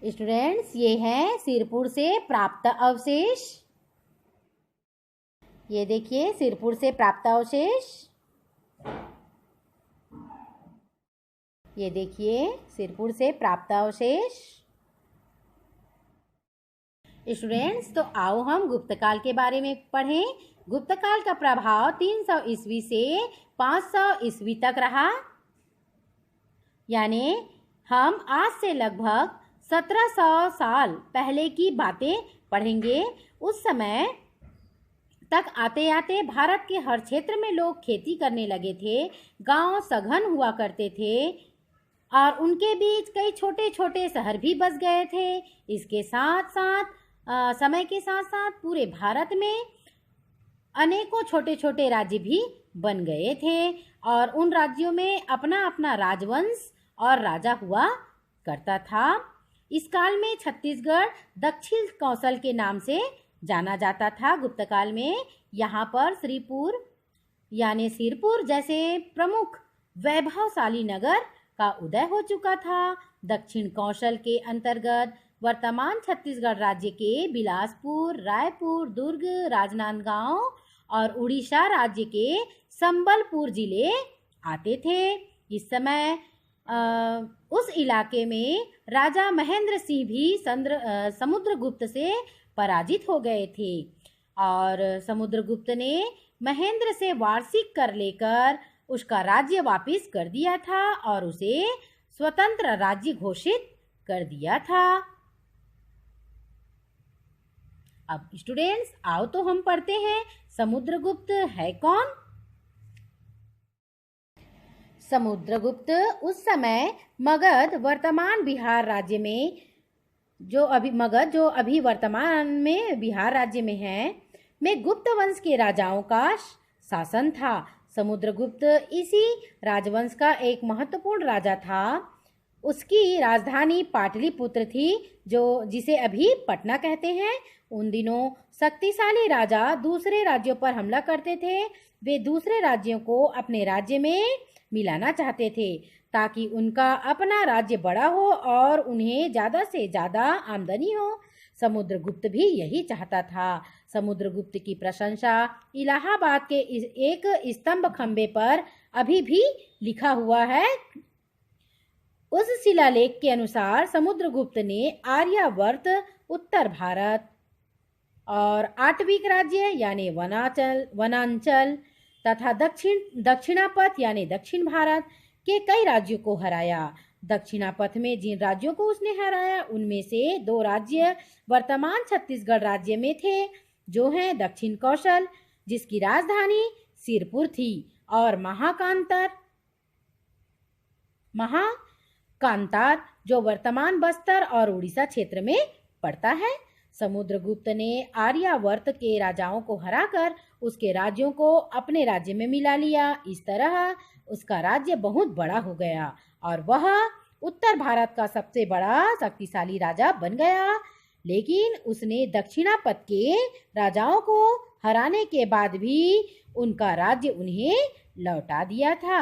Students, ये है सिरपुर से प्राप्त अवशेष। ये देखिए सिरपुर से प्राप्त अवशेष। ये देखिए सिरपुर से प्राप्त अवशेष। स्टूडेंट्स, तो आओ हम गुप्तकाल के बारे में पढ़ें। गुप्तकाल का प्रभाव 300 ईस्वी से 500 ईस्वी तक रहा। यानी हम आज से लगभग 1700 साल पहले की बातें पढ़ेंगे। उस समय तक आते आते भारत के हर क्षेत्र में लोग खेती करने लगे थे। गांव सघन हुआ करते थे और उनके बीच कई छोटे छोटे शहर भी बस गए थे। इसके साथ साथ समय के साथ साथ पूरे भारत में अनेकों छोटे छोटे राज्य भी बन गए थे और उन राज्यों में अपना अपना राजवंश और राजा हुआ करता था। इस काल में छत्तीसगढ़ दक्षिण कौशल के नाम से जाना जाता था। गुप्तकाल में यहाँ पर श्रीपुर यानी सिरपुर जैसे प्रमुख वैभवशाली नगर का उदय हो चुका था। दक्षिण कौशल के अंतर्गत वर्तमान छत्तीसगढ़ राज्य के बिलासपुर, रायपुर, दुर्ग, राजनांदगांव और उड़ीसा राज्य के संबलपुर जिले आते थे। इस समय उस इलाके में राजा महेंद्र सिंह भी समुद्रगुप्त से पराजित हो गए थे और समुद्रगुप्त ने महेंद्र से वार्षिक कर लेकर उसका राज्य वापस कर दिया था और उसे स्वतंत्र राज्य घोषित कर दिया था। अब स्टूडेंट्स आओ तो हम पढ़ते हैं समुद्रगुप्त है कौन। समुद्रगुप्त उस समय मगध वर्तमान बिहार राज्य में जो अभी वर्तमान में बिहार राज्य में है में गुप्त वंश के राजाओं का शासन था। समुद्रगुप्त इसी राजवंश का एक महत्वपूर्ण राजा था। उसकी राजधानी पाटलिपुत्र थी जिसे अभी पटना कहते हैं। उन दिनों शक्तिशाली राजा दूसरे राज्यों पर हमला करते थे। वे दूसरे राज्यों को अपने राज्य में मिलाना चाहते थे ताकि उनका अपना राज्य बड़ा हो और उन्हें ज़्यादा से ज़्यादा आमदनी हो। समुद्रगुप्त भी यही चाहता था। समुद्रगुप्त की प्रशंसा इलाहाबाद के एक स्तंभ खंबे पर अभी भी लिखा हुआ है। उस शिलालेख के अनुसार समुद्रगुप्त ने आर्यावर्त, उत्तर भारत और आटविक राज्य यानी वनांचल तथा दक्षिणापथ यानी दक्षिण भारत के कई राज्यों को हराया। दक्षिणापथ में जिन राज्यों को उसने हराया उनमें से 2 राज्य वर्तमान छत्तीसगढ़ राज्य में थे, जो हैं दक्षिण कौशल जिसकी राजधानी सिरपुर थी और महाकांतार जो वर्तमान बस्तर और उड़ीसा क्षेत्र में पड़ता है। समुद्रगुप्त ने आर्यावर्त के राजाओं को हराकर उसके राज्यों को अपने राज्य में मिला लिया। इस तरह उसका राज्य बहुत बड़ा हो गया और वह उत्तर भारत का सबसे बड़ा शक्तिशाली राजा बन गया। लेकिन उसने दक्षिणापथ के राजाओं को हराने के बाद भी उनका राज्य उन्हें लौटा दिया था।